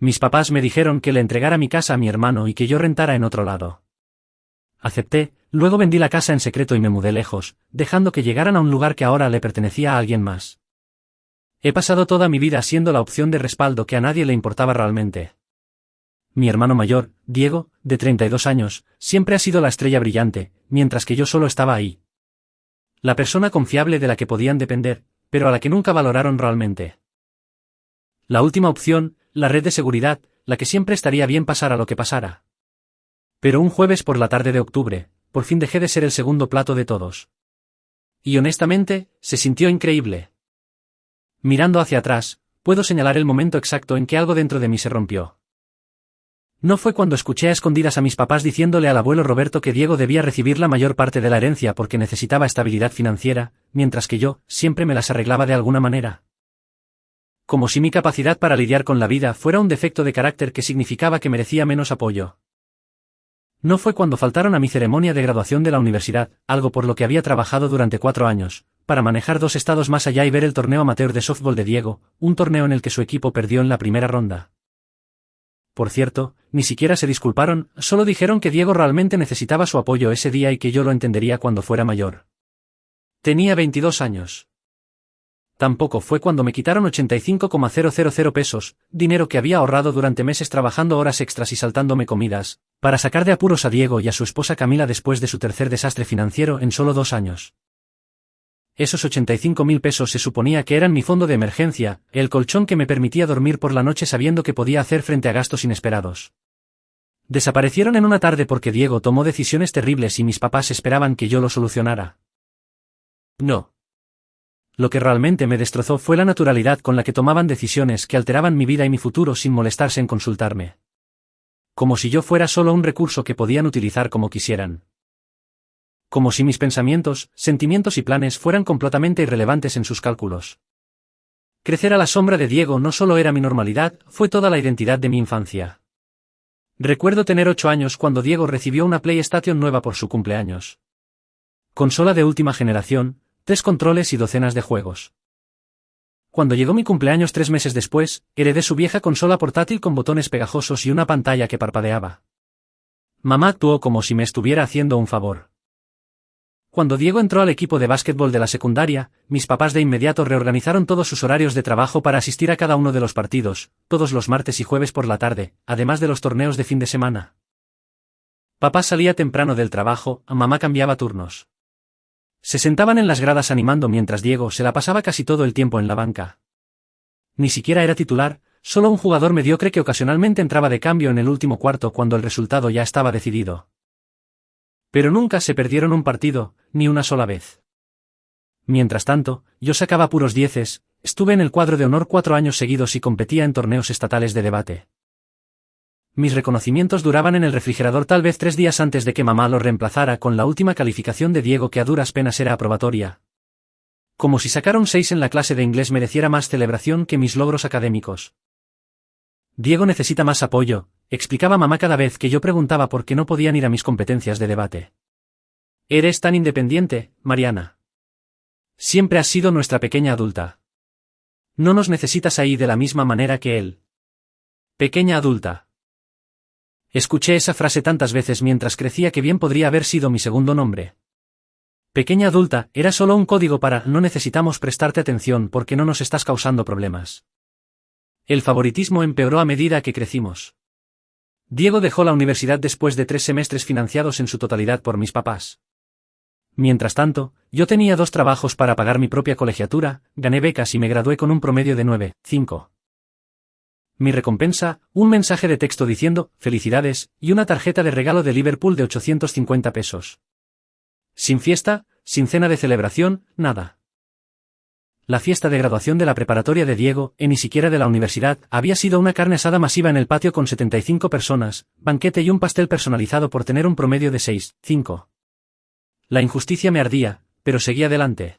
Mis papás me dijeron que le entregara mi casa a mi hermano y que yo rentara en otro lado. Acepté, luego vendí la casa en secreto y me mudé lejos, dejando que llegaran a un lugar que ahora le pertenecía a alguien más. He pasado toda mi vida siendo la opción de respaldo que a nadie le importaba realmente. Mi hermano mayor, Diego, de 32 años, siempre ha sido la estrella brillante, mientras que yo solo estaba ahí. La persona confiable de la que podían depender, pero a la que nunca valoraron realmente. La última opción, la red de seguridad, la que siempre estaría bien pasara lo que pasara. Pero un jueves por la tarde de octubre, por fin dejé de ser el segundo plato de todos. Y honestamente, se sintió increíble. Mirando hacia atrás, puedo señalar el momento exacto en que algo dentro de mí se rompió. No fue cuando escuché a escondidas a mis papás diciéndole al abuelo Roberto que Diego debía recibir la mayor parte de la herencia porque necesitaba estabilidad financiera, mientras que yo, siempre me las arreglaba de alguna manera. Como si mi capacidad para lidiar con la vida fuera un defecto de carácter que significaba que merecía menos apoyo. No fue cuando faltaron a mi ceremonia de graduación de la universidad, algo por lo que había trabajado durante 4 años, para manejar 2 estados más allá y ver el torneo amateur de softball de Diego, un torneo en el que su equipo perdió en la primera ronda. Por cierto, ni siquiera se disculparon, solo dijeron que Diego realmente necesitaba su apoyo ese día y que yo lo entendería cuando fuera mayor. Tenía 22 años. Tampoco fue cuando me quitaron 85,000 pesos, dinero que había ahorrado durante meses trabajando horas extras y saltándome comidas, para sacar de apuros a Diego y a su esposa Camila después de su tercer desastre financiero en solo 2 años. Esos 85.000 pesos se suponía que eran mi fondo de emergencia, el colchón que me permitía dormir por la noche sabiendo que podía hacer frente a gastos inesperados. Desaparecieron en una tarde porque Diego tomó decisiones terribles y mis papás esperaban que yo lo solucionara. No. Lo que realmente me destrozó fue la naturalidad con la que tomaban decisiones que alteraban mi vida y mi futuro sin molestarse en consultarme. Como si yo fuera solo un recurso que podían utilizar como quisieran. Como si mis pensamientos, sentimientos y planes fueran completamente irrelevantes en sus cálculos. Crecer a la sombra de Diego no solo era mi normalidad, fue toda la identidad de mi infancia. Recuerdo tener 8 años cuando Diego recibió una PlayStation nueva por su cumpleaños. Consola de última generación, 3 controles y docenas de juegos. Cuando llegó mi cumpleaños 3 meses después, heredé su vieja consola portátil con botones pegajosos y una pantalla que parpadeaba. Mamá actuó como si me estuviera haciendo un favor. Cuando Diego entró al equipo de básquetbol de la secundaria, mis papás de inmediato reorganizaron todos sus horarios de trabajo para asistir a cada uno de los partidos, todos los martes y jueves por la tarde, además de los torneos de fin de semana. Papá salía temprano del trabajo, mamá cambiaba turnos. Se sentaban en las gradas animando mientras Diego se la pasaba casi todo el tiempo en la banca. Ni siquiera era titular, solo un jugador mediocre que ocasionalmente entraba de cambio en el último cuarto cuando el resultado ya estaba decidido. Pero nunca se perdieron un partido, ni una sola vez. Mientras tanto, yo sacaba puros 10, estuve en el cuadro de honor 4 años seguidos y competía en torneos estatales de debate. Mis reconocimientos duraban en el refrigerador tal vez 3 días antes de que mamá lo reemplazara con la última calificación de Diego que a duras penas era aprobatoria. Como si sacar un 6 en la clase de inglés mereciera más celebración que mis logros académicos. Diego necesita más apoyo, explicaba mamá cada vez que yo preguntaba por qué no podían ir a mis competencias de debate. Eres tan independiente, Mariana. Siempre has sido nuestra pequeña adulta. No nos necesitas ahí de la misma manera que él. Pequeña adulta. Escuché esa frase tantas veces mientras crecía que bien podría haber sido mi segundo nombre. Pequeña adulta era solo un código para no necesitamos prestarte atención porque no nos estás causando problemas. El favoritismo empeoró a medida que crecimos. Diego dejó la universidad después de 3 semestres financiados en su totalidad por mis papás. Mientras tanto, yo tenía 2 trabajos para pagar mi propia colegiatura, gané becas y me gradué con un promedio de 9,5. Mi recompensa, un mensaje de texto diciendo, felicidades, y una tarjeta de regalo de Liverpool de 850 pesos. Sin fiesta, sin cena de celebración, nada. La fiesta de graduación de la preparatoria de Diego, y ni siquiera de la universidad, había sido una carne asada masiva en el patio con 75 personas, banquete y un pastel personalizado por tener un promedio de 6,5. La injusticia me ardía, pero seguí adelante.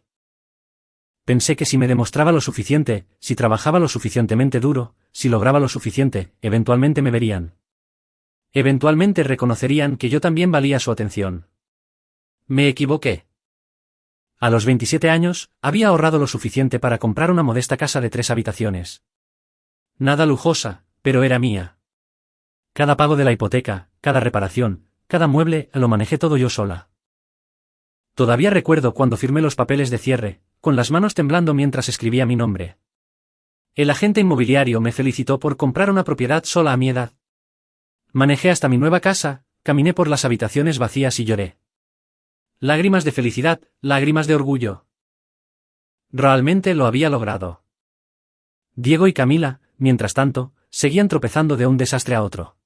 Pensé que si me demostraba lo suficiente, si trabajaba lo suficientemente duro, si lograba lo suficiente, eventualmente me verían. Eventualmente reconocerían que yo también valía su atención. Me equivoqué. A los 27 años, había ahorrado lo suficiente para comprar una modesta casa de 3 habitaciones. Nada lujosa, pero era mía. Cada pago de la hipoteca, cada reparación, cada mueble, lo manejé todo yo sola. Todavía recuerdo cuando firmé los papeles de cierre, con las manos temblando mientras escribía mi nombre. El agente inmobiliario me felicitó por comprar una propiedad sola a mi edad. Manejé hasta mi nueva casa, caminé por las habitaciones vacías y lloré. Lágrimas de felicidad, lágrimas de orgullo. Realmente lo había logrado. Diego y Camila, mientras tanto, seguían tropezando de un desastre a otro.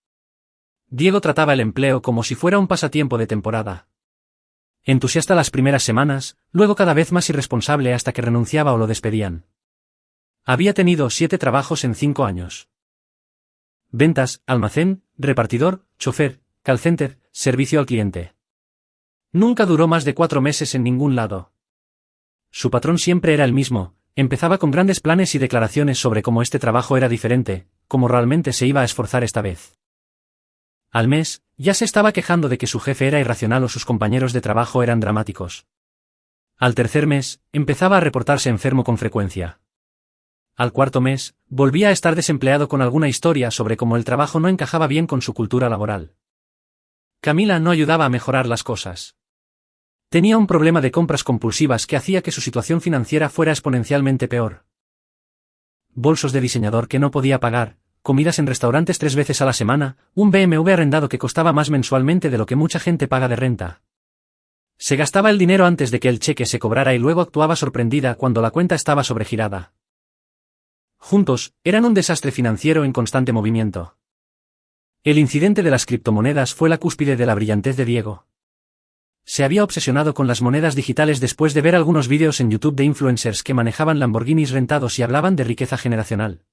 Diego trataba el empleo como si fuera un pasatiempo de temporada. Entusiasta las primeras semanas, luego cada vez más irresponsable hasta que renunciaba o lo despedían. Había tenido 7 trabajos en 5 años. Ventas, almacén, repartidor, chofer, call center, servicio al cliente. Nunca duró más de 4 meses en ningún lado. Su patrón siempre era el mismo, empezaba con grandes planes y declaraciones sobre cómo este trabajo era diferente, cómo realmente se iba a esforzar esta vez. Al mes, ya se estaba quejando de que su jefe era irracional o sus compañeros de trabajo eran dramáticos. Al tercer mes, empezaba a reportarse enfermo con frecuencia. Al cuarto mes, volvía a estar desempleado con alguna historia sobre cómo el trabajo no encajaba bien con su cultura laboral. Camila no ayudaba a mejorar las cosas. Tenía un problema de compras compulsivas que hacía que su situación financiera fuera exponencialmente peor. Bolsos de diseñador que no podía pagar, comidas en restaurantes 3 veces a la semana, un BMW arrendado que costaba más mensualmente de lo que mucha gente paga de renta. Se gastaba el dinero antes de que el cheque se cobrara y luego actuaba sorprendida cuando la cuenta estaba sobregirada. Juntos, eran un desastre financiero en constante movimiento. El incidente de las criptomonedas fue la cúspide de la brillantez de Diego. Se había obsesionado con las monedas digitales después de ver algunos vídeos en YouTube de influencers que manejaban Lamborghinis rentados y hablaban de riqueza generacional.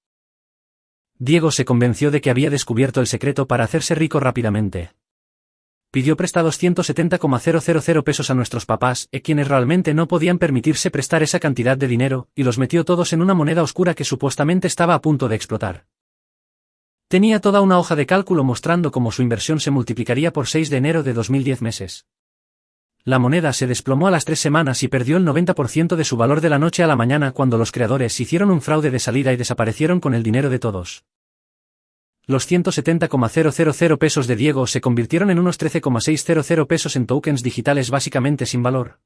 Diego se convenció de que había descubierto el secreto para hacerse rico rápidamente. Pidió prestados 170,000 pesos a nuestros papás, quienes realmente no podían permitirse prestar esa cantidad de dinero, y los metió todos en una moneda oscura que supuestamente estaba a punto de explotar. Tenía toda una hoja de cálculo mostrando cómo su inversión se multiplicaría por 6 de enero de 2010 meses. La moneda se desplomó a las 3 semanas y perdió el 90% de su valor de la noche a la mañana cuando los creadores hicieron un fraude de salida y desaparecieron con el dinero de todos. Los 170,000 pesos de Diego se convirtieron en unos 13,600 pesos en tokens digitales básicamente sin valor.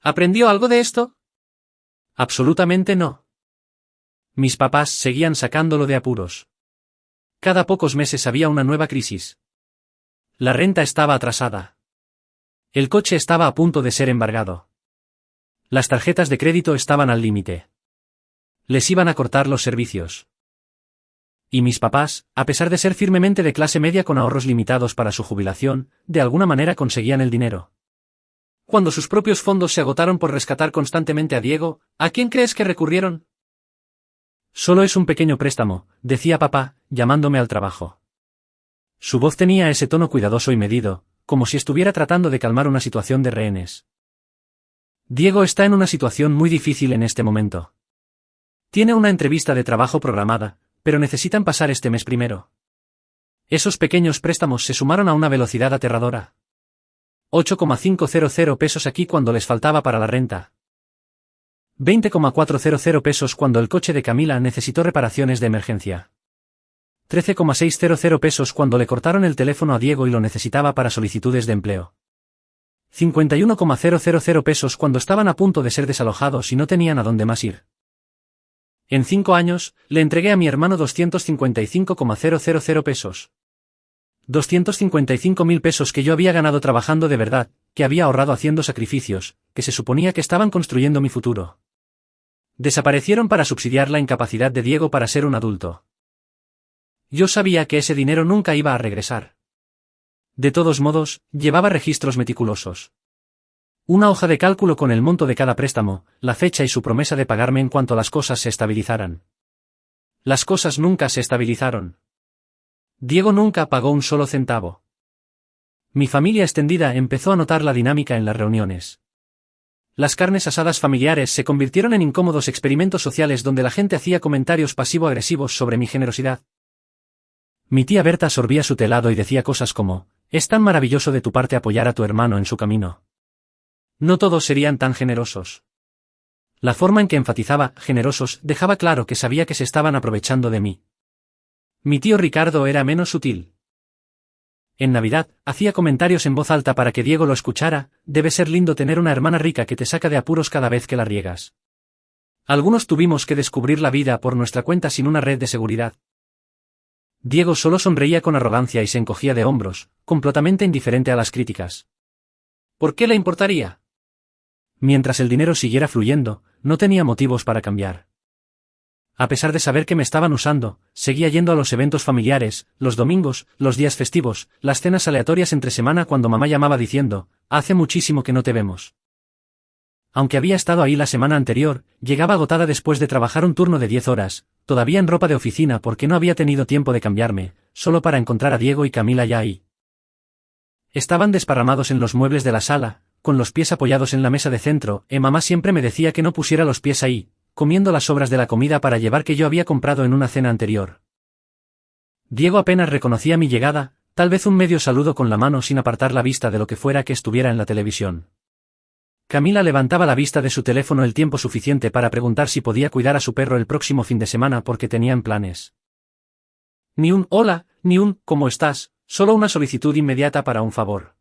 ¿Aprendió algo de esto? Absolutamente no. Mis papás seguían sacándolo de apuros. Cada pocos meses había una nueva crisis. La renta estaba atrasada. El coche estaba a punto de ser embargado. Las tarjetas de crédito estaban al límite. Les iban a cortar los servicios. Y mis papás, a pesar de ser firmemente de clase media con ahorros limitados para su jubilación, de alguna manera conseguían el dinero. Cuando sus propios fondos se agotaron por rescatar constantemente a Diego, ¿a quién crees que recurrieron? Solo es un pequeño préstamo, decía papá, llamándome al trabajo. Su voz tenía ese tono cuidadoso y medido, como si estuviera tratando de calmar una situación de rehenes. Diego está en una situación muy difícil en este momento. Tiene una entrevista de trabajo programada, pero necesitan pasar este mes primero. Esos pequeños préstamos se sumaron a una velocidad aterradora. 8,500 pesos aquí cuando les faltaba para la renta. 20,400 pesos cuando el coche de Camila necesitó reparaciones de emergencia. 13,600 pesos cuando le cortaron el teléfono a Diego y lo necesitaba para solicitudes de empleo. 51,000 pesos cuando estaban a punto de ser desalojados y no tenían a dónde más ir. En 5 años, le entregué a mi hermano 255,000 pesos. 255.000 pesos que yo había ganado trabajando de verdad, que había ahorrado haciendo sacrificios, que se suponía que estaban construyendo mi futuro. Desaparecieron para subsidiar la incapacidad de Diego para ser un adulto. Yo sabía que ese dinero nunca iba a regresar. De todos modos, llevaba registros meticulosos. Una hoja de cálculo con el monto de cada préstamo, la fecha y su promesa de pagarme en cuanto las cosas se estabilizaran. Las cosas nunca se estabilizaron. Diego nunca pagó un solo centavo. Mi familia extendida empezó a notar la dinámica en las reuniones. Las carnes asadas familiares se convirtieron en incómodos experimentos sociales donde la gente hacía comentarios pasivo-agresivos sobre mi generosidad. Mi tía Berta sorbía su helado y decía cosas como, «Es tan maravilloso de tu parte apoyar a tu hermano en su camino. No todos serían tan generosos». La forma en que enfatizaba «generosos» dejaba claro que sabía que se estaban aprovechando de mí. Mi tío Ricardo era menos sutil. En Navidad, hacía comentarios en voz alta para que Diego lo escuchara: debe ser lindo tener una hermana rica que te saca de apuros cada vez que la riegas. Algunos tuvimos que descubrir la vida por nuestra cuenta sin una red de seguridad. Diego solo sonreía con arrogancia y se encogía de hombros, completamente indiferente a las críticas. ¿Por qué le importaría? Mientras el dinero siguiera fluyendo, no tenía motivos para cambiar. A pesar de saber que me estaban usando, seguía yendo a los eventos familiares, los domingos, los días festivos, las cenas aleatorias entre semana cuando mamá llamaba diciendo: hace muchísimo que no te vemos. Aunque había estado ahí la semana anterior, llegaba agotada después de trabajar un turno de 10 horas, todavía en ropa de oficina porque no había tenido tiempo de cambiarme, solo para encontrar a Diego y Camila ya ahí. Estaban desparramados en los muebles de la sala, con los pies apoyados en la mesa de centro, y mamá siempre me decía que no pusiera los pies ahí, comiendo las sobras de la comida para llevar que yo había comprado en una cena anterior. Diego apenas reconocía mi llegada, tal vez un medio saludo con la mano sin apartar la vista de lo que fuera que estuviera en la televisión. Camila levantaba la vista de su teléfono el tiempo suficiente para preguntar si podía cuidar a su perro el próximo fin de semana porque tenían planes. Ni un hola, ni un ¿cómo estás?, solo una solicitud inmediata para un favor.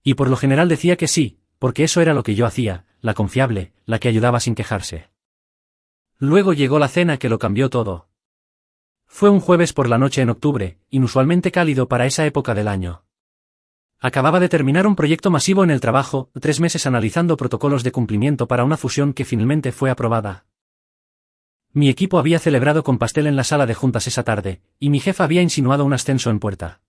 Y por lo general decía que sí, porque eso era lo que yo hacía, la confiable, la que ayudaba sin quejarse. Luego llegó la cena que lo cambió todo. Fue un jueves por la noche en octubre, inusualmente cálido para esa época del año. Acababa de terminar un proyecto masivo en el trabajo, 3 meses analizando protocolos de cumplimiento para una fusión que finalmente fue aprobada. Mi equipo había celebrado con pastel en la sala de juntas esa tarde, y mi jefa había insinuado un ascenso en puerta.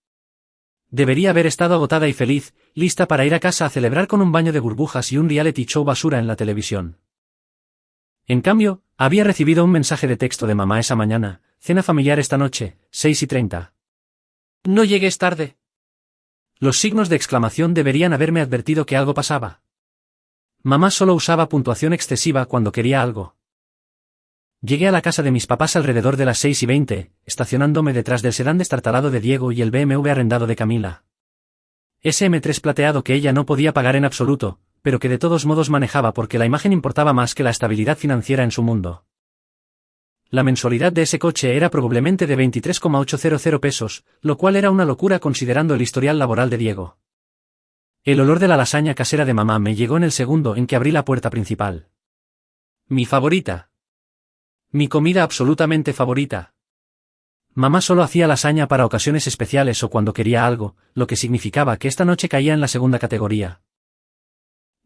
Debería haber estado agotada y feliz, lista para ir a casa a celebrar con un baño de burbujas y un reality show basura en la televisión. En cambio, había recibido un mensaje de texto de mamá esa mañana: cena familiar esta noche, 6:30. No llegues tarde. Los signos de exclamación deberían haberme advertido que algo pasaba. Mamá solo usaba puntuación excesiva cuando quería algo. Llegué a la casa de mis papás alrededor de las 6:20, estacionándome detrás del sedán destartalado de Diego y el BMW arrendado de Camila. Ese M3 plateado que ella no podía pagar en absoluto, pero que de todos modos manejaba porque la imagen importaba más que la estabilidad financiera en su mundo. La mensualidad de ese coche era probablemente de 23,800 pesos, lo cual era una locura considerando el historial laboral de Diego. El olor de la lasaña casera de mamá me llegó en el segundo en que abrí la puerta principal. Mi favorita. Mi comida absolutamente favorita. Mamá solo hacía lasaña para ocasiones especiales o cuando quería algo, lo que significaba que esta noche caía en la segunda categoría.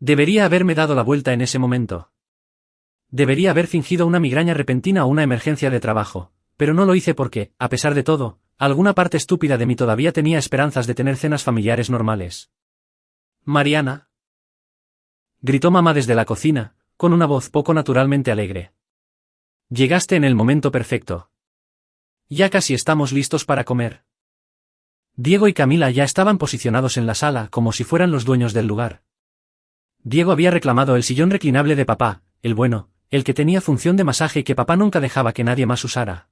Debería haberme dado la vuelta en ese momento. Debería haber fingido una migraña repentina o una emergencia de trabajo, pero no lo hice porque, a pesar de todo, alguna parte estúpida de mí todavía tenía esperanzas de tener cenas familiares normales. «Mariana», gritó mamá desde la cocina, con una voz poco naturalmente alegre. «Llegaste en el momento perfecto. Ya casi estamos listos para comer». Diego y Camila ya estaban posicionados en la sala como si fueran los dueños del lugar. Diego había reclamado el sillón reclinable de papá, el bueno, el que tenía función de masaje y que papá nunca dejaba que nadie más usara.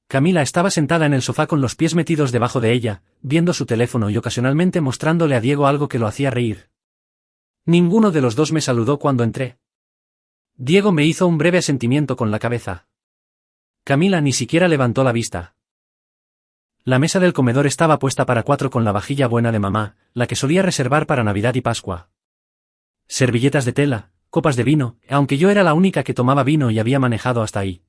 Camila estaba sentada en el sofá con los pies metidos debajo de ella, viendo su teléfono y ocasionalmente mostrándole a Diego algo que lo hacía reír. Ninguno de los dos me saludó cuando entré. Diego me hizo un breve asentimiento con la cabeza. Camila ni siquiera levantó la vista. La mesa del comedor estaba puesta para 4 con la vajilla buena de mamá, la que solía reservar para Navidad y Pascua. Servilletas de tela, copas de vino, aunque yo era la única que tomaba vino y había manejado hasta ahí.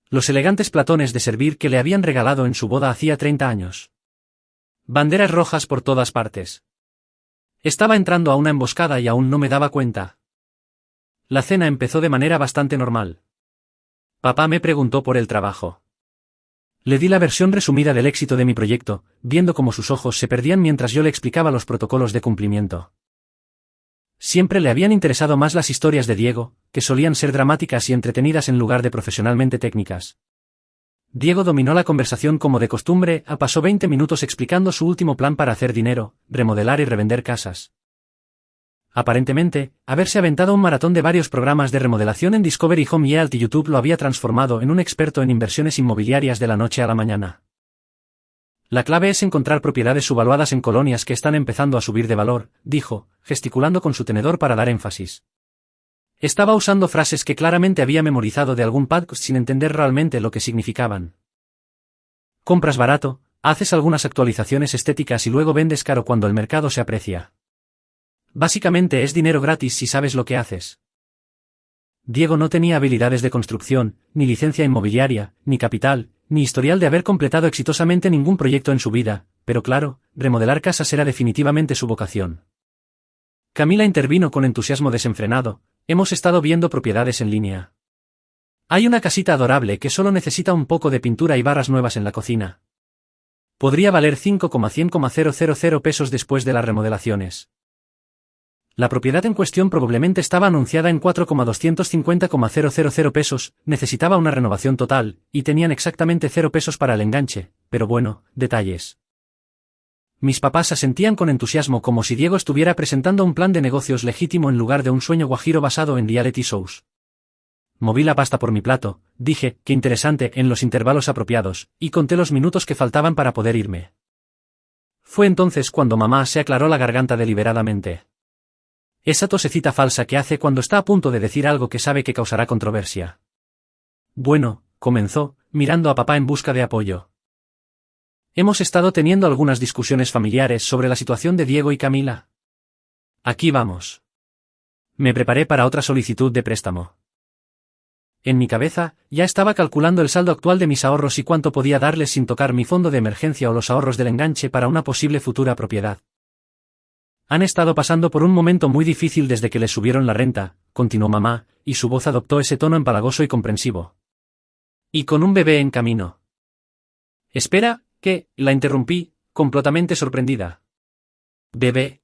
Los elegantes platones de servir que le habían regalado en su boda hacía 30 años. Banderas rojas por todas partes. Estaba entrando a una emboscada y aún no me daba cuenta. La cena empezó de manera bastante normal. Papá me preguntó por el trabajo. Le di la versión resumida del éxito de mi proyecto, viendo cómo sus ojos se perdían mientras yo le explicaba los protocolos de cumplimiento. Siempre le habían interesado más las historias de Diego, que solían ser dramáticas y entretenidas en lugar de profesionalmente técnicas. Diego dominó la conversación como de costumbre, pasó 20 minutos explicando su último plan para hacer dinero, remodelar y revender casas. Aparentemente, haberse aventado un maratón de varios programas de remodelación en Discovery Home y Realty YouTube lo había transformado en un experto en inversiones inmobiliarias de la noche a la mañana. La clave es encontrar propiedades subvaluadas en colonias que están empezando a subir de valor, dijo, gesticulando con su tenedor para dar énfasis. Estaba usando frases que claramente había memorizado de algún podcast sin entender realmente lo que significaban. Compras barato, haces algunas actualizaciones estéticas y luego vendes caro cuando el mercado se aprecia. Básicamente es dinero gratis si sabes lo que haces. Diego no tenía habilidades de construcción, ni licencia inmobiliaria, ni capital, ni historial de haber completado exitosamente ningún proyecto en su vida, pero claro, remodelar casas era definitivamente su vocación. Camila intervino con entusiasmo desenfrenado: hemos estado viendo propiedades en línea. Hay una casita adorable que solo necesita un poco de pintura y barras nuevas en la cocina. Podría valer 5,100,000 pesos después de las remodelaciones. La propiedad en cuestión probablemente estaba anunciada en 4,250,000 pesos, necesitaba una renovación total, y tenían exactamente 0 pesos para el enganche, pero bueno, detalles. Mis papás asentían con entusiasmo como si Diego estuviera presentando un plan de negocios legítimo en lugar de un sueño guajiro basado en reality shows. Moví la pasta por mi plato, dije, qué interesante, en los intervalos apropiados, y conté los minutos que faltaban para poder irme. Fue entonces cuando mamá se aclaró la garganta deliberadamente. Esa tosecita falsa que hace cuando está a punto de decir algo que sabe que causará controversia. Bueno, comenzó, mirando a papá en busca de apoyo. Hemos estado teniendo algunas discusiones familiares sobre la situación de Diego y Camila. Aquí vamos. Me preparé para otra solicitud de préstamo. En mi cabeza, ya estaba calculando el saldo actual de mis ahorros y cuánto podía darles sin tocar mi fondo de emergencia o los ahorros del enganche para una posible futura propiedad. Han estado pasando por un momento muy difícil desde que les subieron la renta, continuó mamá, y su voz adoptó ese tono empalagoso y comprensivo. Y con un bebé en camino. Espera, ¿qué? La interrumpí, completamente sorprendida. ¿Bebé?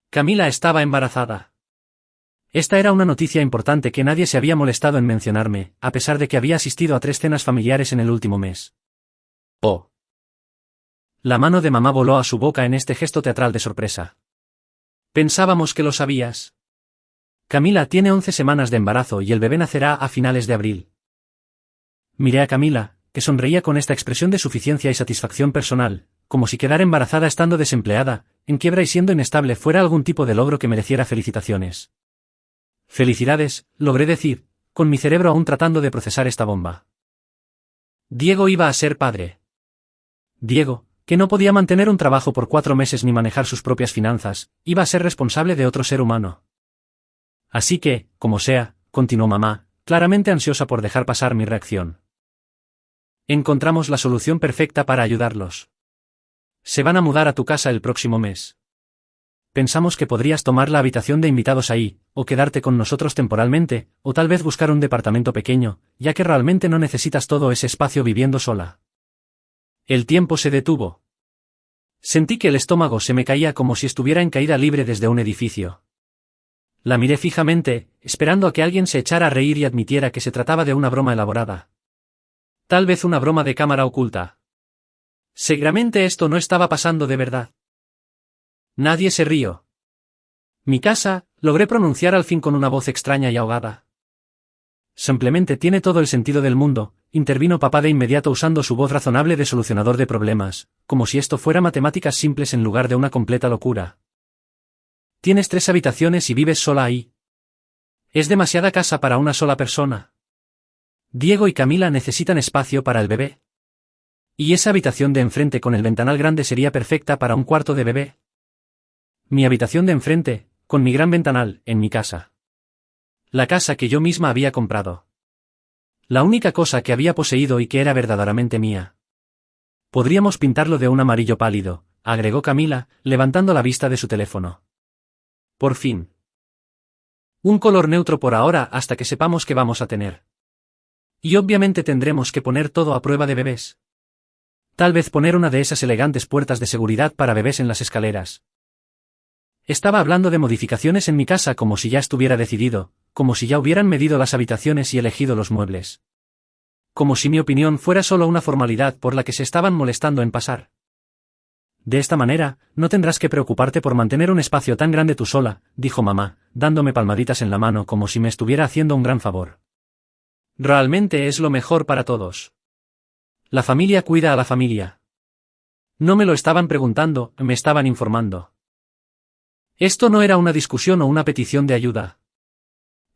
Camila estaba embarazada. Esta era una noticia importante que nadie se había molestado en mencionarme, a pesar de que había asistido a 3 cenas familiares en el último mes. Oh. La mano de mamá voló a su boca en este gesto teatral de sorpresa. Pensábamos que lo sabías. Camila tiene 11 semanas de embarazo y el bebé nacerá a finales de abril. Miré a Camila, que sonreía con esta expresión de suficiencia y satisfacción personal, como si quedar embarazada estando desempleada, en quiebra y siendo inestable fuera algún tipo de logro que mereciera felicitaciones. Felicidades, logré decir, con mi cerebro aún tratando de procesar esta bomba. Diego iba a ser padre. Diego, que no podía mantener un trabajo por 4 meses ni manejar sus propias finanzas, iba a ser responsable de otro ser humano. Así que, como sea, continuó mamá, claramente ansiosa por dejar pasar mi reacción. Encontramos la solución perfecta para ayudarlos. Se van a mudar a tu casa el próximo mes. Pensamos que podrías tomar la habitación de invitados ahí, o quedarte con nosotros temporalmente, o tal vez buscar un departamento pequeño, ya que realmente no necesitas todo ese espacio viviendo sola. El tiempo se detuvo. Sentí que el estómago se me caía como si estuviera en caída libre desde un edificio. La miré fijamente, esperando a que alguien se echara a reír y admitiera que se trataba de una broma elaborada. Tal vez una broma de cámara oculta. Seguramente esto no estaba pasando de verdad. Nadie se rió. Mi casa, logré pronunciar al fin con una voz extraña y ahogada. Simplemente tiene todo el sentido del mundo, intervino papá de inmediato usando su voz razonable de solucionador de problemas, como si esto fuera matemáticas simples en lugar de una completa locura. Tienes 3 habitaciones y vives sola ahí. Es demasiada casa para una sola persona. Diego y Camila necesitan espacio para el bebé. Y esa habitación de enfrente con el ventanal grande sería perfecta para un cuarto de bebé. Mi habitación de enfrente, con mi gran ventanal, en mi casa. La casa que yo misma había comprado. La única cosa que había poseído y que era verdaderamente mía. Podríamos pintarlo de un amarillo pálido, agregó Camila, levantando la vista de su teléfono. Por fin. Un color neutro por ahora hasta que sepamos qué vamos a tener. Y obviamente tendremos que poner todo a prueba de bebés. Tal vez poner una de esas elegantes puertas de seguridad para bebés en las escaleras. Estaba hablando de modificaciones en mi casa como si ya estuviera decidido, como si ya hubieran medido las habitaciones y elegido los muebles. Como si mi opinión fuera solo una formalidad por la que se estaban molestando en pasar. De esta manera, no tendrás que preocuparte por mantener un espacio tan grande tú sola, dijo mamá, dándome palmaditas en la mano como si me estuviera haciendo un gran favor. Realmente es lo mejor para todos. La familia cuida a la familia. No me lo estaban preguntando, me estaban informando. Esto no era una discusión o una petición de ayuda.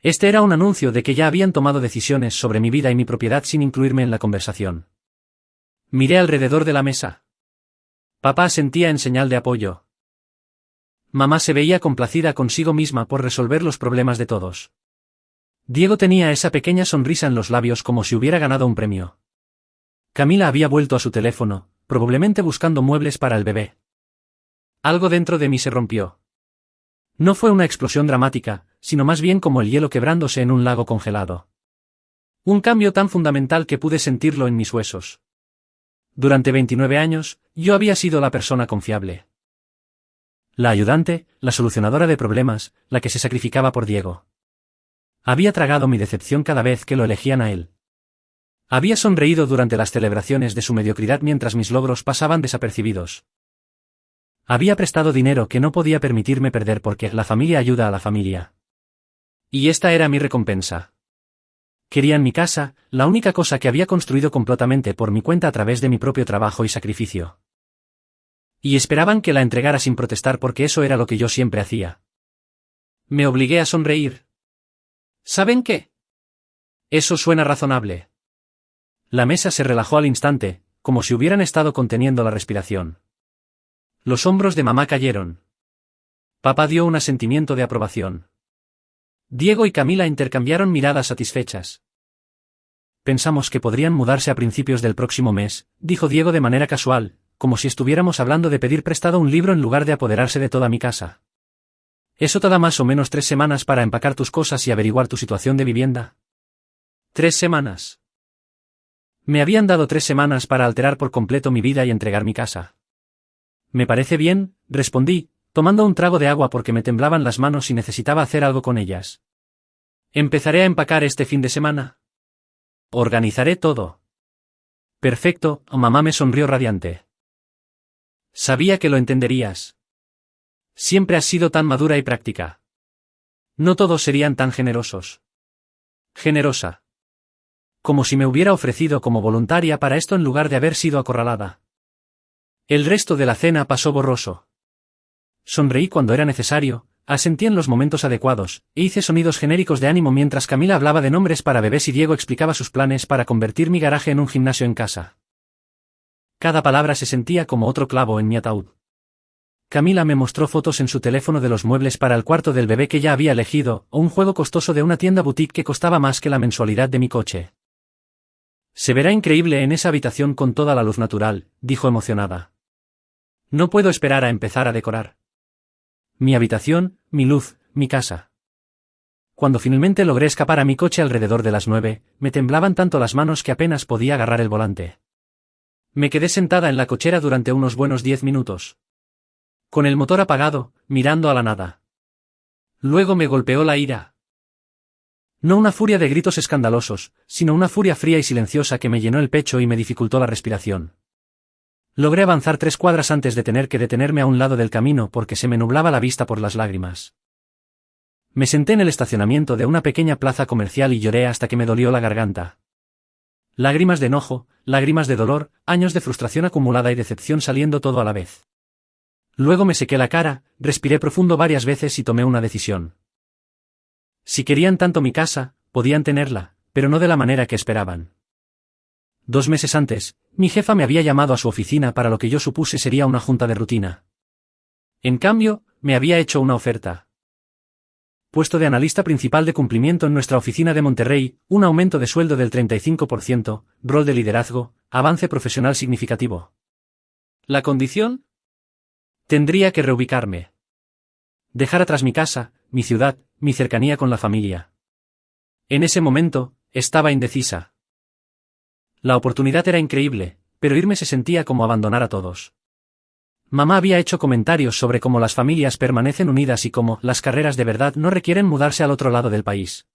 Este era un anuncio de que ya habían tomado decisiones sobre mi vida y mi propiedad sin incluirme en la conversación. Miré alrededor de la mesa. Papá asentía en señal de apoyo. Mamá se veía complacida consigo misma por resolver los problemas de todos. Diego tenía esa pequeña sonrisa en los labios como si hubiera ganado un premio. Camila había vuelto a su teléfono, probablemente buscando muebles para el bebé. Algo dentro de mí se rompió. No fue una explosión dramática, sino más bien como el hielo quebrándose en un lago congelado. Un cambio tan fundamental que pude sentirlo en mis huesos. Durante 29 años, yo había sido la persona confiable. La ayudante, la solucionadora de problemas, la que se sacrificaba por Diego. Había tragado mi decepción cada vez que lo elegían a él. Había sonreído durante las celebraciones de su mediocridad mientras mis logros pasaban desapercibidos. Había prestado dinero que no podía permitirme perder porque la familia ayuda a la familia. Y esta era mi recompensa. Querían mi casa, la única cosa que había construido completamente por mi cuenta a través de mi propio trabajo y sacrificio. Y esperaban que la entregara sin protestar porque eso era lo que yo siempre hacía. Me obligué a sonreír. ¿Saben qué? Eso suena razonable. La mesa se relajó al instante, como si hubieran estado conteniendo la respiración. Los hombros de mamá cayeron. Papá dio un asentimiento de aprobación. Diego y Camila intercambiaron miradas satisfechas. Pensamos que podrían mudarse a principios del próximo mes, dijo Diego de manera casual, como si estuviéramos hablando de pedir prestado un libro en lugar de apoderarse de toda mi casa. ¿Eso te da más o menos 3 semanas para empacar tus cosas y averiguar tu situación de vivienda? 3 semanas. Me habían dado 3 semanas para alterar por completo mi vida y entregar mi casa. Me parece bien, respondí, tomando un trago de agua porque me temblaban las manos y necesitaba hacer algo con ellas. Empezaré a empacar este fin de semana. Organizaré todo. Perfecto, mamá me sonrió radiante. Sabía que lo entenderías. Siempre has sido tan madura y práctica. No todos serían tan generosos. Generosa. Como si me hubiera ofrecido como voluntaria para esto en lugar de haber sido acorralada. El resto de la cena pasó borroso. Sonreí cuando era necesario, asentí en los momentos adecuados, e hice sonidos genéricos de ánimo mientras Camila hablaba de nombres para bebés y Diego explicaba sus planes para convertir mi garaje en un gimnasio en casa. Cada palabra se sentía como otro clavo en mi ataúd. Camila me mostró fotos en su teléfono de los muebles para el cuarto del bebé que ya había elegido, o un juego costoso de una tienda boutique que costaba más que la mensualidad de mi coche. Se verá increíble en esa habitación con toda la luz natural, dijo emocionada. No puedo esperar a empezar a decorar. Mi habitación, mi luz, mi casa. Cuando finalmente logré escapar a mi coche alrededor de las 9, me temblaban tanto las manos que apenas podía agarrar el volante. Me quedé sentada en la cochera durante unos buenos 10 minutos. Con el motor apagado, mirando a la nada. Luego me golpeó la ira. No una furia de gritos escandalosos, sino una furia fría y silenciosa que me llenó el pecho y me dificultó la respiración. Logré avanzar 3 cuadras antes de tener que detenerme a un lado del camino porque se me nublaba la vista por las lágrimas. Me senté en el estacionamiento de una pequeña plaza comercial y lloré hasta que me dolió la garganta. Lágrimas de enojo, lágrimas de dolor, años de frustración acumulada y decepción saliendo todo a la vez. Luego me sequé la cara, respiré profundo varias veces y tomé una decisión. Si querían tanto mi casa, podían tenerla, pero no de la manera que esperaban. 2 meses antes, mi jefa me había llamado a su oficina para lo que yo supuse sería una junta de rutina. En cambio, me había hecho una oferta. Puesto de analista principal de cumplimiento en nuestra oficina de Monterrey, un aumento de sueldo del 35%, rol de liderazgo, avance profesional significativo. ¿La condición? Tendría que reubicarme. Dejar atrás mi casa, mi ciudad, mi cercanía con la familia. En ese momento, estaba indecisa. La oportunidad era increíble, pero irme se sentía como abandonar a todos. Mamá había hecho comentarios sobre cómo las familias permanecen unidas y cómo las carreras de verdad no requieren mudarse al otro lado del país.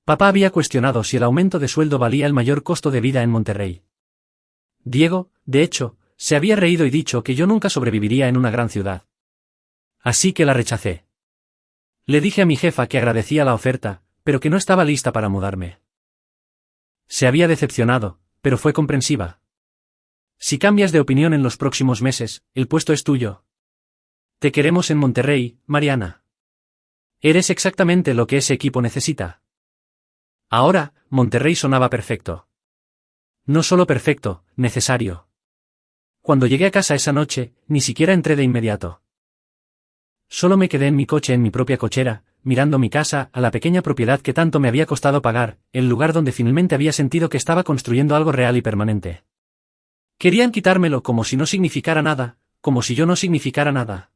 Papá había cuestionado si el aumento de sueldo valía el mayor costo de vida en Monterrey. Diego, de hecho, se había reído y dicho que yo nunca sobreviviría en una gran ciudad. Así que la rechacé. Le dije a mi jefa que agradecía la oferta, pero que no estaba lista para mudarme. Se había decepcionado, pero fue comprensiva. Si cambias de opinión en los próximos meses, el puesto es tuyo. Te queremos en Monterrey, Mariana. Eres exactamente lo que ese equipo necesita. Ahora, Monterrey sonaba perfecto. No solo perfecto, necesario. Cuando llegué a casa esa noche, ni siquiera entré de inmediato. Solo me quedé en mi coche en mi propia cochera, mirando mi casa, a la pequeña propiedad que tanto me había costado pagar, el lugar donde finalmente había sentido que estaba construyendo algo real y permanente. Querían quitármelo como si no significara nada, como si yo no significara nada.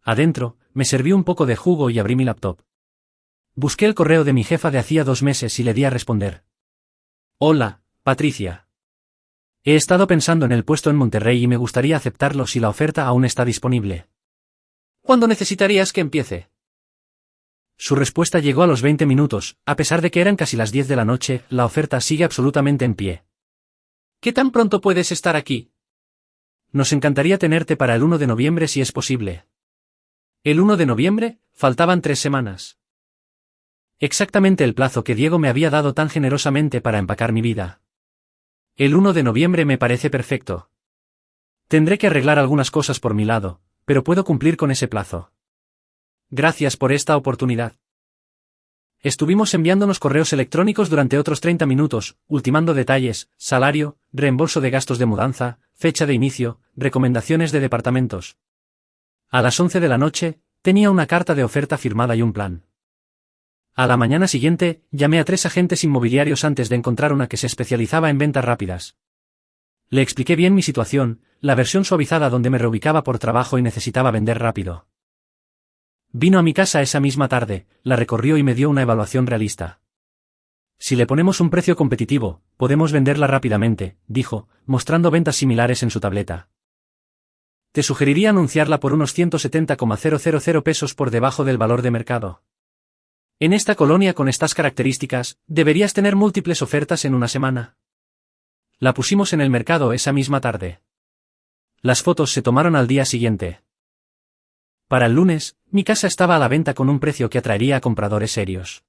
Adentro, me serví un poco de jugo y abrí mi laptop. Busqué el correo de mi jefa de hacía 2 meses y le di a responder. Hola, Patricia. He estado pensando en el puesto en Monterrey y me gustaría aceptarlo si la oferta aún está disponible. ¿Cuándo necesitarías que empiece? Su respuesta llegó a los 20 minutos, a pesar de que eran casi las 10 de la noche, la oferta sigue absolutamente en pie. ¿Qué tan pronto puedes estar aquí? Nos encantaría tenerte para el 1 de noviembre si es posible. ¿El 1 de noviembre? Faltaban 3 semanas. Exactamente el plazo que Diego me había dado tan generosamente para empacar mi vida. El 1 de noviembre me parece perfecto. Tendré que arreglar algunas cosas por mi lado, pero puedo cumplir con ese plazo. Gracias por esta oportunidad. Estuvimos enviándonos correos electrónicos durante otros 30 minutos, ultimando detalles, salario, reembolso de gastos de mudanza, fecha de inicio, recomendaciones de departamentos. A las 11 de la noche, tenía una carta de oferta firmada y un plan. A la mañana siguiente, llamé a 3 agentes inmobiliarios antes de encontrar una que se especializaba en ventas rápidas. Le expliqué bien mi situación, la versión suavizada donde me reubicaba por trabajo y necesitaba vender rápido. Vino a mi casa esa misma tarde, la recorrió y me dio una evaluación realista. Si le ponemos un precio competitivo, podemos venderla rápidamente, dijo, mostrando ventas similares en su tableta. Te sugeriría anunciarla por unos 170,000 pesos por debajo del valor de mercado. En esta colonia con estas características, deberías tener múltiples ofertas en una semana. La pusimos en el mercado esa misma tarde. Las fotos se tomaron al día siguiente. Para el lunes, mi casa estaba a la venta con un precio que atraería a compradores serios.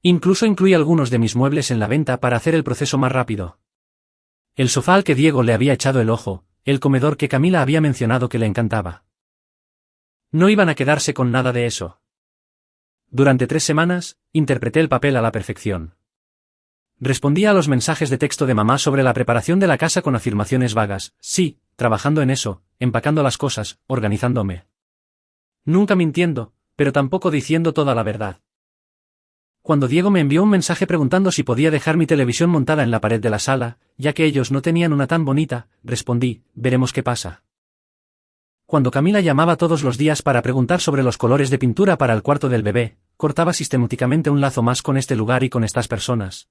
Incluso incluí algunos de mis muebles en la venta para hacer el proceso más rápido. El sofá al que Diego le había echado el ojo, el comedor que Camila había mencionado que le encantaba. No iban a quedarse con nada de eso. Durante 3 semanas, interpreté el papel a la perfección. Respondía a los mensajes de texto de mamá sobre la preparación de la casa con afirmaciones vagas, sí, trabajando en eso, empacando las cosas, organizándome. Nunca mintiendo, pero tampoco diciendo toda la verdad. Cuando Diego me envió un mensaje preguntando si podía dejar mi televisión montada en la pared de la sala, ya que ellos no tenían una tan bonita, respondí, veremos qué pasa. Cuando Camila llamaba todos los días para preguntar sobre los colores de pintura para el cuarto del bebé, cortaba sistemáticamente un lazo más con este lugar y con estas personas.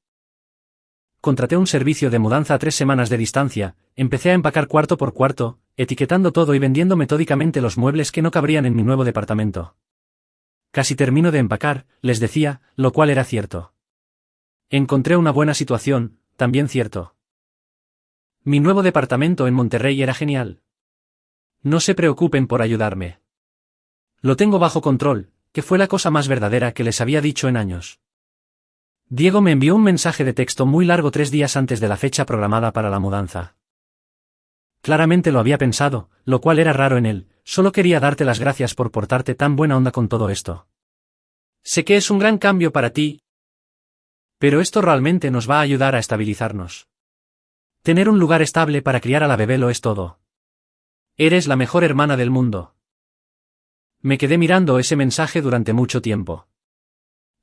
Contraté un servicio de mudanza a 3 semanas de distancia, empecé a empacar cuarto por cuarto, etiquetando todo y vendiendo metódicamente los muebles que no cabrían en mi nuevo departamento. Casi termino de empacar, les decía, lo cual era cierto. Encontré una buena situación, también cierto. Mi nuevo departamento en Monterrey era genial. No se preocupen por ayudarme. Lo tengo bajo control, que fue la cosa más verdadera que les había dicho en años. Diego me envió un mensaje de texto muy largo 3 días antes de la fecha programada para la mudanza. Claramente lo había pensado, lo cual era raro en él, solo quería darte las gracias por portarte tan buena onda con todo esto. Sé que es un gran cambio para ti, pero esto realmente nos va a ayudar a estabilizarnos. Tener un lugar estable para criar a la bebé lo es todo. Eres la mejor hermana del mundo. Me quedé mirando ese mensaje durante mucho tiempo.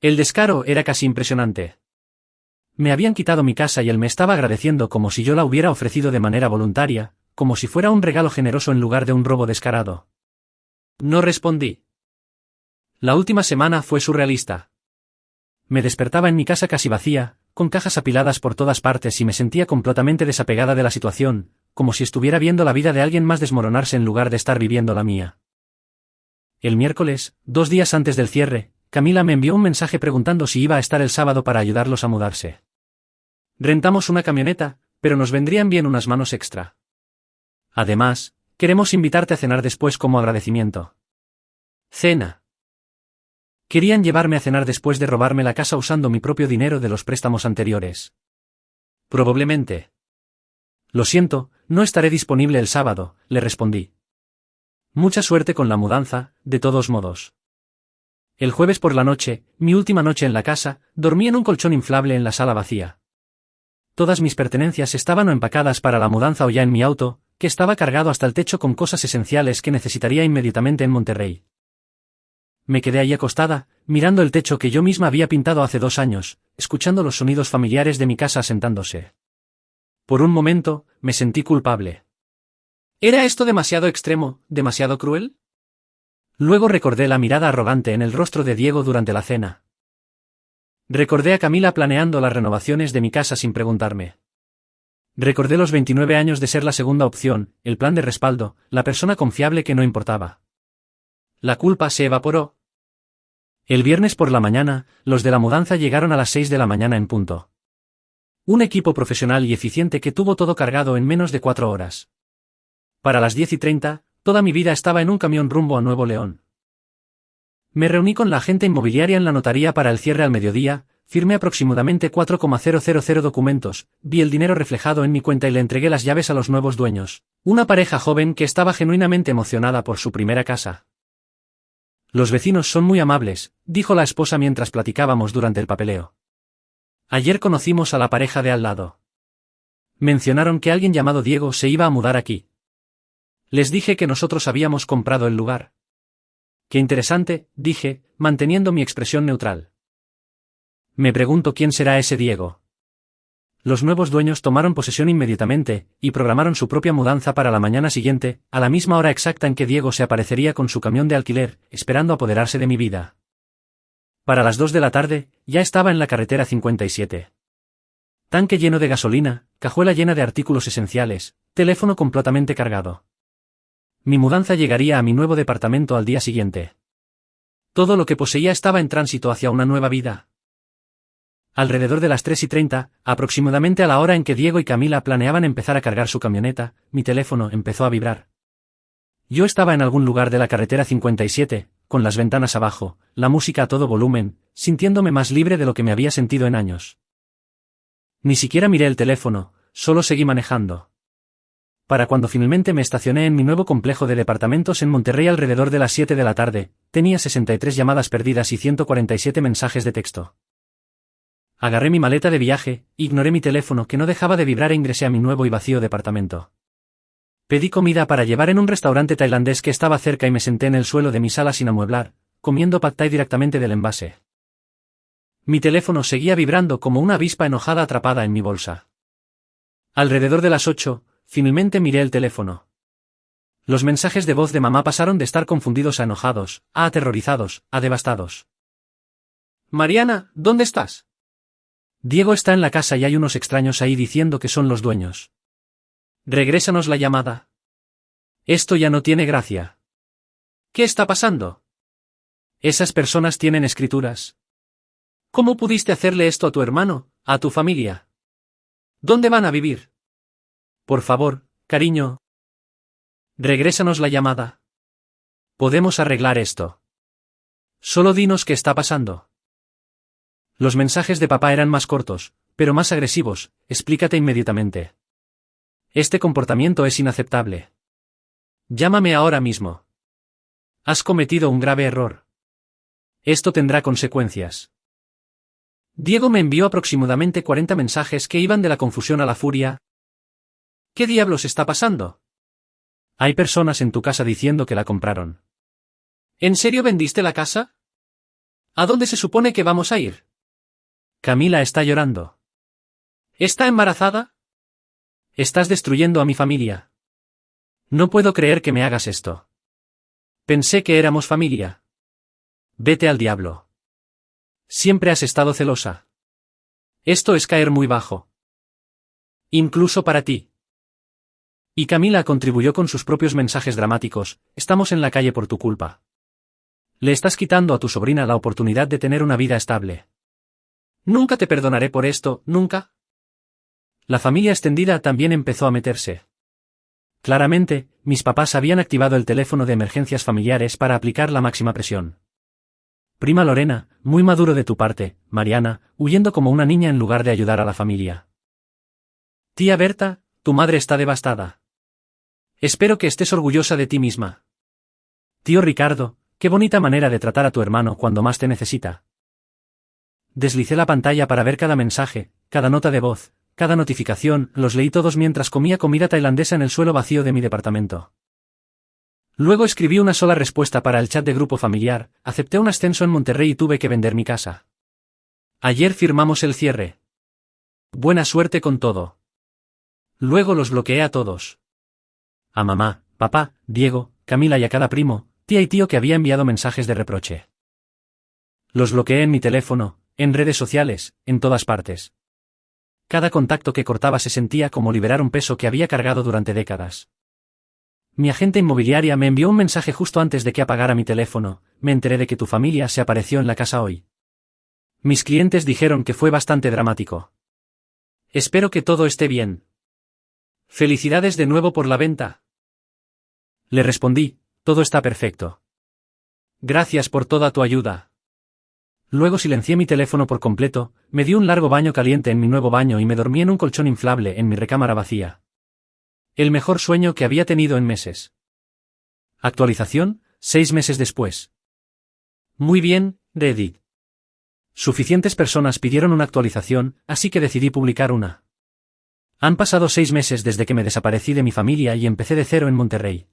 El descaro era casi impresionante. Me habían quitado mi casa y él me estaba agradeciendo como si yo la hubiera ofrecido de manera voluntaria, como si fuera un regalo generoso en lugar de un robo descarado. No respondí. La última semana fue surrealista. Me despertaba en mi casa casi vacía, con cajas apiladas por todas partes y me sentía completamente desapegada de la situación, como si estuviera viendo la vida de alguien más desmoronarse en lugar de estar viviendo la mía. El miércoles, 2 días antes del cierre, Camila me envió un mensaje preguntando si iba a estar el sábado para ayudarlos a mudarse. Rentamos una camioneta, pero nos vendrían bien unas manos extra. Además, queremos invitarte a cenar después como agradecimiento. Cena. Querían llevarme a cenar después de robarme la casa usando mi propio dinero de los préstamos anteriores. Probablemente. Lo siento, no estaré disponible el sábado, le respondí. Mucha suerte con la mudanza, de todos modos. El jueves por la noche, mi última noche en la casa, dormí en un colchón inflable en la sala vacía. todas mis pertenencias estaban o empacadas para la mudanza o ya en mi auto, que estaba cargado hasta el techo con cosas esenciales que necesitaría inmediatamente en Monterrey. Me quedé allí acostada, mirando el techo que yo misma había pintado hace 2 años, escuchando los sonidos familiares de mi casa asentándose. Por un momento, me sentí culpable. ¿Era esto demasiado extremo, demasiado cruel? Luego recordé la mirada arrogante en el rostro de Diego durante la cena. Recordé a Camila planeando las renovaciones de mi casa sin preguntarme. Recordé los 29 años de ser la segunda opción, el plan de respaldo, la persona confiable que no importaba. La culpa se evaporó. El viernes por la mañana, los de la mudanza llegaron a las 6 de la mañana en punto. Un equipo profesional y eficiente que tuvo todo cargado en menos de 4 horas. Para las 10:30, toda mi vida estaba en un camión rumbo a Nuevo León. Me reuní con la agente inmobiliaria en la notaría para el cierre al mediodía, firmé aproximadamente 4,000 documentos, vi el dinero reflejado en mi cuenta y le entregué las llaves a los nuevos dueños, una pareja joven que estaba genuinamente emocionada por su primera casa. Los vecinos son muy amables, dijo la esposa mientras platicábamos durante el papeleo. Ayer conocimos a la pareja de al lado. Mencionaron que alguien llamado Diego se iba a mudar aquí. Les dije que nosotros habíamos comprado el lugar. Qué interesante, dije, manteniendo mi expresión neutral. Me pregunto quién será ese Diego. Los nuevos dueños tomaron posesión inmediatamente, y programaron su propia mudanza para la mañana siguiente, a la misma hora exacta en que Diego se aparecería con su camión de alquiler, esperando apoderarse de mi vida. Para las 2 de la tarde, ya estaba en la carretera 57. Tanque lleno de gasolina, cajuela llena de artículos esenciales, teléfono completamente cargado. Mi mudanza llegaría a mi nuevo departamento al día siguiente. Todo lo que poseía estaba en tránsito hacia una nueva vida. Alrededor de las 3:30, aproximadamente a la hora en que Diego y Camila planeaban empezar a cargar su camioneta, mi teléfono empezó a vibrar. Yo estaba en algún lugar de la carretera 57, con las ventanas abajo, la música a todo volumen, sintiéndome más libre de lo que me había sentido en años. Ni siquiera miré el teléfono, solo seguí manejando. Para cuando finalmente me estacioné en mi nuevo complejo de departamentos en Monterrey alrededor de las 7 de la tarde, tenía 63 llamadas perdidas y 147 mensajes de texto. Agarré mi maleta de viaje, ignoré mi teléfono que no dejaba de vibrar e ingresé a mi nuevo y vacío departamento. Pedí comida para llevar en un restaurante tailandés que estaba cerca y me senté en el suelo de mi sala sin amueblar, comiendo pad thai directamente del envase. Mi teléfono seguía vibrando como una avispa enojada atrapada en mi bolsa. Alrededor de las 8, finalmente miré el teléfono. Los mensajes de voz de mamá pasaron de estar confundidos a enojados, a aterrorizados, a devastados. Mariana, ¿dónde estás? Diego está en la casa y hay unos extraños ahí diciendo que son los dueños. Regrésanos la llamada. Esto ya no tiene gracia. ¿Qué está pasando? Esas personas tienen escrituras. ¿Cómo pudiste hacerle esto a tu hermano, a tu familia? ¿Dónde van a vivir? Por favor, cariño. Regrésanos la llamada. Podemos arreglar esto. Solo dinos qué está pasando. Los mensajes de papá eran más cortos, pero más agresivos, explícate inmediatamente. Este comportamiento es inaceptable. Llámame ahora mismo. Has cometido un grave error. Esto tendrá consecuencias. Diego me envió aproximadamente 40 mensajes que iban de la confusión a la furia. ¿Qué diablos está pasando? Hay personas en tu casa diciendo que la compraron. ¿En serio vendiste la casa? ¿A dónde se supone que vamos a ir? Camila está llorando. ¿Está embarazada? Estás destruyendo a mi familia. No puedo creer que me hagas esto. Pensé que éramos familia. Vete al diablo. Siempre has estado celosa. Esto es caer muy bajo. Incluso para ti. Y Camila contribuyó con sus propios mensajes dramáticos, estamos en la calle por tu culpa. Le estás quitando a tu sobrina la oportunidad de tener una vida estable. Nunca te perdonaré por esto, nunca. La familia extendida también empezó a meterse. Claramente, mis papás habían activado el teléfono de emergencias familiares para aplicar la máxima presión. Prima Lorena, muy maduro de tu parte, Mariana, huyendo como una niña en lugar de ayudar a la familia. Tía Berta, tu madre está devastada. Espero que estés orgullosa de ti misma. Tío Ricardo, qué bonita manera de tratar a tu hermano cuando más te necesita. Deslicé la pantalla para ver cada mensaje, cada nota de voz, cada notificación, los leí todos mientras comía comida tailandesa en el suelo vacío de mi departamento. Luego escribí una sola respuesta para el chat de grupo familiar, acepté un ascenso en Monterrey y tuve que vender mi casa. Ayer firmamos el cierre. Buena suerte con todo. Luego los bloqueé a todos. A mamá, papá, Diego, Camila y a cada primo, tía y tío que había enviado mensajes de reproche. Los bloqueé en mi teléfono, en redes sociales, en todas partes. Cada contacto que cortaba se sentía como liberar un peso que había cargado durante décadas. Mi agente inmobiliaria me envió un mensaje justo antes de que apagara mi teléfono, me enteré de que tu familia se apareció en la casa hoy. Mis clientes dijeron que fue bastante dramático. Espero que todo esté bien. Felicidades de nuevo por la venta. Le respondí, todo está perfecto. Gracias por toda tu ayuda. Luego silencié mi teléfono por completo, me di un largo baño caliente en mi nuevo baño y me dormí en un colchón inflable en mi recámara vacía. El mejor sueño que había tenido en meses. Actualización, 6 meses después. Muy bien, Reddit. Suficientes personas pidieron una actualización, así que decidí publicar una. Han pasado 6 meses desde que me desaparecí de mi familia y empecé de cero en Monterrey.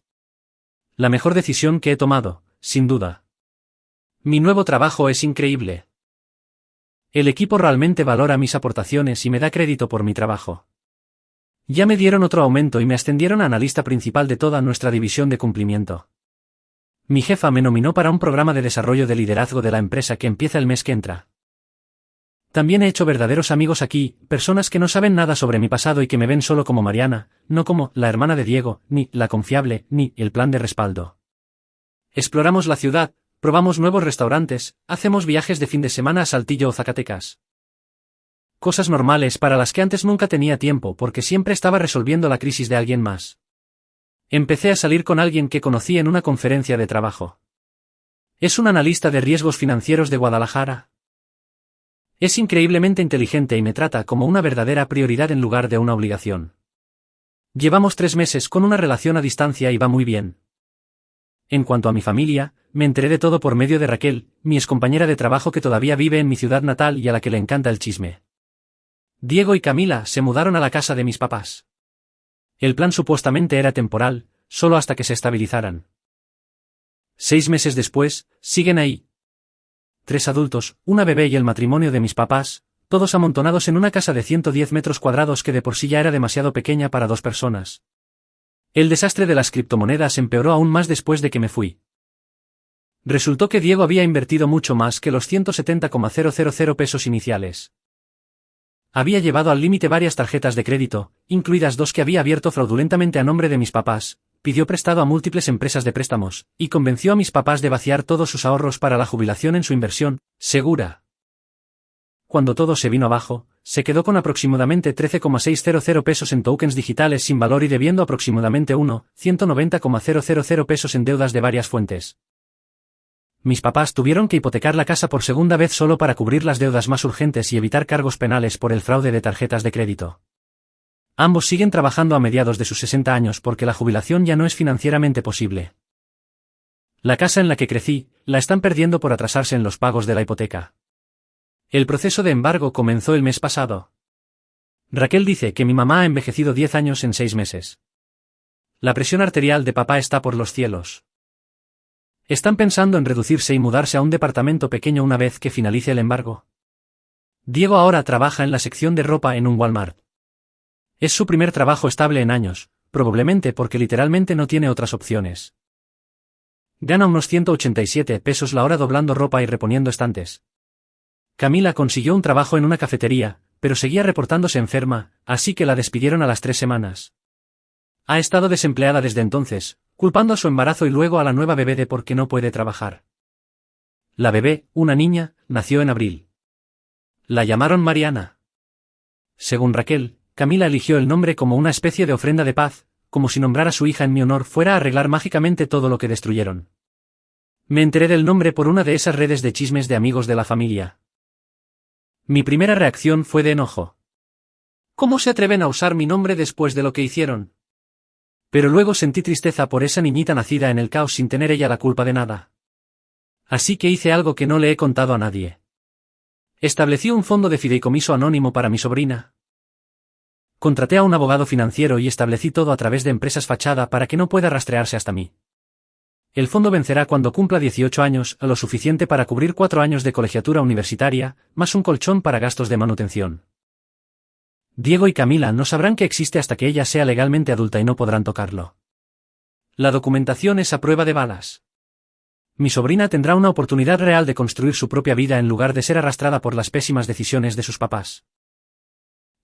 La mejor decisión que he tomado, sin duda. Mi nuevo trabajo es increíble. El equipo realmente valora mis aportaciones y me da crédito por mi trabajo. Ya me dieron otro aumento y me ascendieron a analista principal de toda nuestra división de cumplimiento. Mi jefa me nominó para un programa de desarrollo de liderazgo de la empresa que empieza el mes que entra. También he hecho verdaderos amigos aquí, personas que no saben nada sobre mi pasado y que me ven solo como Mariana, no como la hermana de Diego, ni la confiable, ni el plan de respaldo. Exploramos la ciudad, probamos nuevos restaurantes, hacemos viajes de fin de semana a Saltillo o Zacatecas. Cosas normales para las que antes nunca tenía tiempo porque siempre estaba resolviendo la crisis de alguien más. Empecé a salir con alguien que conocí en una conferencia de trabajo. Es un analista de riesgos financieros de Guadalajara. Es increíblemente inteligente y me trata como una verdadera prioridad en lugar de una obligación. Llevamos 3 meses con una relación a distancia y va muy bien. En cuanto a mi familia, me enteré de todo por medio de Raquel, mi excompañera de trabajo que todavía vive en mi ciudad natal y a la que le encanta el chisme. Diego y Camila se mudaron a la casa de mis papás. El plan supuestamente era temporal, solo hasta que se estabilizaran. 6 meses después, siguen ahí. 3 adultos, una bebé y el matrimonio de mis papás, todos amontonados en una casa de 110 metros cuadrados que de por sí ya era demasiado pequeña para 2 personas. El desastre de las criptomonedas empeoró aún más después de que me fui. Resultó que Diego había invertido mucho más que los 170,000 pesos iniciales. Había llevado al límite varias tarjetas de crédito, incluidas 2 que había abierto fraudulentamente a nombre de mis papás, pidió prestado a múltiples empresas de préstamos, y convenció a mis papás de vaciar todos sus ahorros para la jubilación en su inversión segura. Cuando todo se vino abajo, se quedó con aproximadamente 13,600 pesos en tokens digitales sin valor y debiendo aproximadamente 190,000 pesos en deudas de varias fuentes. Mis papás tuvieron que hipotecar la casa por segunda vez solo para cubrir las deudas más urgentes y evitar cargos penales por el fraude de tarjetas de crédito. Ambos siguen trabajando a mediados de sus 60 años porque la jubilación ya no es financieramente posible. La casa en la que crecí, la están perdiendo por atrasarse en los pagos de la hipoteca. El proceso de embargo comenzó el mes pasado. Raquel dice que mi mamá ha envejecido 10 años en 6 meses. La presión arterial de papá está por los cielos. Están pensando en reducirse y mudarse a un departamento pequeño una vez que finalice el embargo. Diego ahora trabaja en la sección de ropa en un Walmart. Es su primer trabajo estable en años, probablemente porque literalmente no tiene otras opciones. Gana unos 187 pesos la hora doblando ropa y reponiendo estantes. Camila consiguió un trabajo en una cafetería, pero seguía reportándose enferma, así que la despidieron a las 3 semanas. Ha estado desempleada desde entonces, culpando a su embarazo y luego a la nueva bebé de por qué no puede trabajar. La bebé, una niña, nació en abril. La llamaron Mariana. Según Raquel, Camila eligió el nombre como una especie de ofrenda de paz, como si nombrar a su hija en mi honor fuera a arreglar mágicamente todo lo que destruyeron. Me enteré del nombre por una de esas redes de chismes de amigos de la familia. Mi primera reacción fue de enojo. ¿Cómo se atreven a usar mi nombre después de lo que hicieron? Pero luego sentí tristeza por esa niñita nacida en el caos sin tener ella la culpa de nada. Así que hice algo que no le he contado a nadie. Establecí un fondo de fideicomiso anónimo para mi sobrina. Contraté a un abogado financiero y establecí todo a través de empresas fachada para que no pueda rastrearse hasta mí. El fondo vencerá cuando cumpla 18 años, lo suficiente para cubrir 4 años de colegiatura universitaria, más un colchón para gastos de manutención. Diego y Camila no sabrán que existe hasta que ella sea legalmente adulta y no podrán tocarlo. La documentación es a prueba de balas. Mi sobrina tendrá una oportunidad real de construir su propia vida en lugar de ser arrastrada por las pésimas decisiones de sus papás.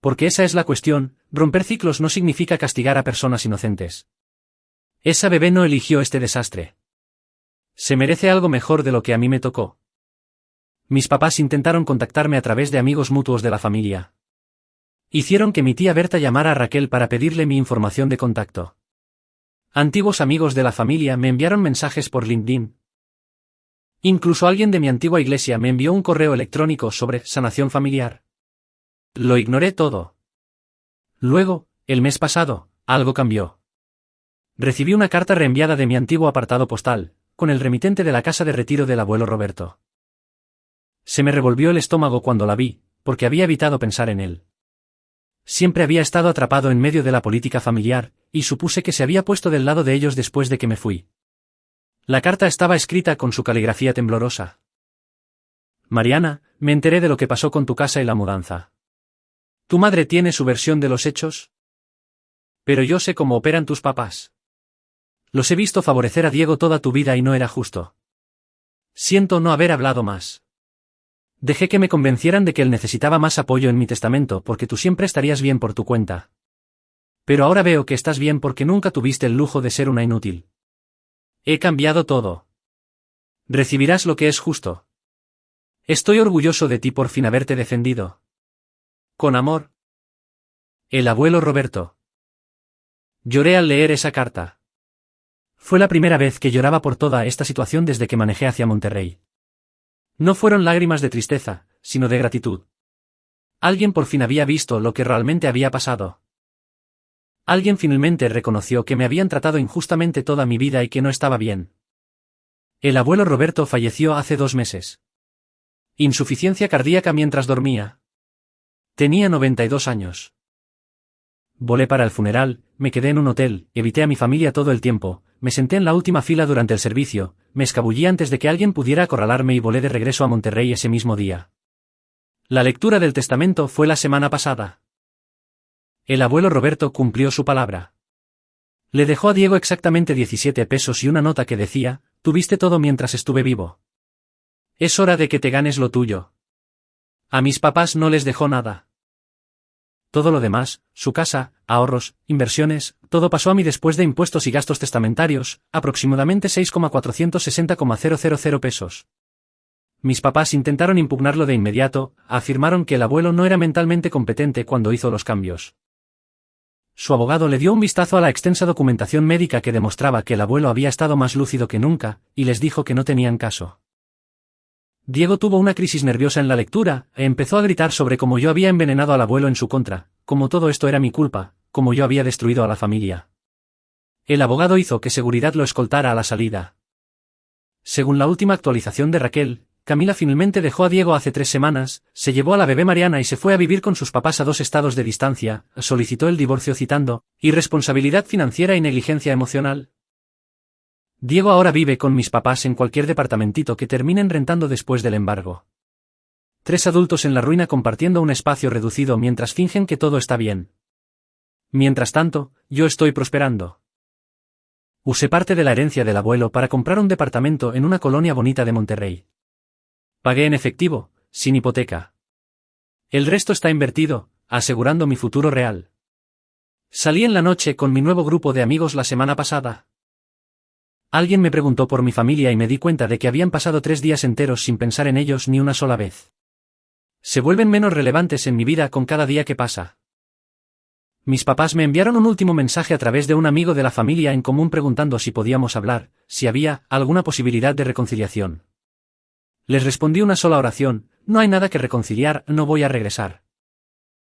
Porque esa es la cuestión, romper ciclos no significa castigar a personas inocentes. Esa bebé no eligió este desastre. Se merece algo mejor de lo que a mí me tocó. Mis papás intentaron contactarme a través de amigos mutuos de la familia. Hicieron que mi tía Berta llamara a Raquel para pedirle mi información de contacto. Antiguos amigos de la familia me enviaron mensajes por LinkedIn. Incluso alguien de mi antigua iglesia me envió un correo electrónico sobre sanación familiar. Lo ignoré todo. Luego, el mes pasado, algo cambió. Recibí una carta reenviada de mi antiguo apartado postal, con el remitente de la casa de retiro del abuelo Roberto. Se me revolvió el estómago cuando la vi, porque había evitado pensar en él. Siempre había estado atrapado en medio de la política familiar, y supuse que se había puesto del lado de ellos después de que me fui. La carta estaba escrita con su caligrafía temblorosa. Mariana, me enteré de lo que pasó con tu casa y la mudanza. ¿Tu madre tiene su versión de los hechos? Pero yo sé cómo operan tus papás. Los he visto favorecer a Diego toda tu vida y no era justo. Siento no haber hablado más. Dejé que me convencieran de que él necesitaba más apoyo en mi testamento porque tú siempre estarías bien por tu cuenta. Pero ahora veo que estás bien porque nunca tuviste el lujo de ser una inútil. He cambiado todo. Recibirás lo que es justo. Estoy orgulloso de ti por fin haberte defendido. Con amor. El abuelo Roberto. Lloré al leer esa carta. Fue la primera vez que lloraba por toda esta situación desde que manejé hacia Monterrey. No fueron lágrimas de tristeza, sino de gratitud. Alguien por fin había visto lo que realmente había pasado. Alguien finalmente reconoció que me habían tratado injustamente toda mi vida y que no estaba bien. El abuelo Roberto falleció hace 2 meses. Insuficiencia cardíaca mientras dormía. Tenía 92 años. Volé para el funeral, me quedé en un hotel, evité a mi familia todo el tiempo, me senté en la última fila durante el servicio, me escabullí antes de que alguien pudiera acorralarme y volé de regreso a Monterrey ese mismo día. La lectura del testamento fue la semana pasada. El abuelo Roberto cumplió su palabra. Le dejó a Diego exactamente 17 pesos y una nota que decía, tuviste todo mientras estuve vivo. Es hora de que te ganes lo tuyo. A mis papás no les dejó nada. Todo lo demás, su casa, ahorros, inversiones, todo pasó a mí después de impuestos y gastos testamentarios, aproximadamente 6,460,000 pesos. Mis papás intentaron impugnarlo de inmediato, afirmaron que el abuelo no era mentalmente competente cuando hizo los cambios. Su abogado le dio un vistazo a la extensa documentación médica que demostraba que el abuelo había estado más lúcido que nunca, y les dijo que no tenían caso. Diego tuvo una crisis nerviosa en la lectura, e empezó a gritar sobre cómo yo había envenenado al abuelo en su contra, cómo todo esto era mi culpa, cómo yo había destruido a la familia. El abogado hizo que seguridad lo escoltara a la salida. Según la última actualización de Raquel, Camila finalmente dejó a Diego hace 3 semanas, se llevó a la bebé Mariana y se fue a vivir con sus papás a 2 estados de distancia, solicitó el divorcio citando irresponsabilidad financiera y negligencia emocional. Diego ahora vive con mis papás en cualquier departamentito que terminen rentando después del embargo. 3 adultos en la ruina compartiendo un espacio reducido mientras fingen que todo está bien. Mientras tanto, yo estoy prosperando. Usé parte de la herencia del abuelo para comprar un departamento en una colonia bonita de Monterrey. Pagué en efectivo, sin hipoteca. El resto está invertido, asegurando mi futuro real. Salí en la noche con mi nuevo grupo de amigos la semana pasada. Alguien me preguntó por mi familia y me di cuenta de que habían pasado 3 días enteros sin pensar en ellos ni una sola vez. Se vuelven menos relevantes en mi vida con cada día que pasa. Mis papás me enviaron un último mensaje a través de un amigo de la familia en común preguntando si podíamos hablar, si había alguna posibilidad de reconciliación. Les respondí una sola oración, no hay nada que reconciliar, no voy a regresar.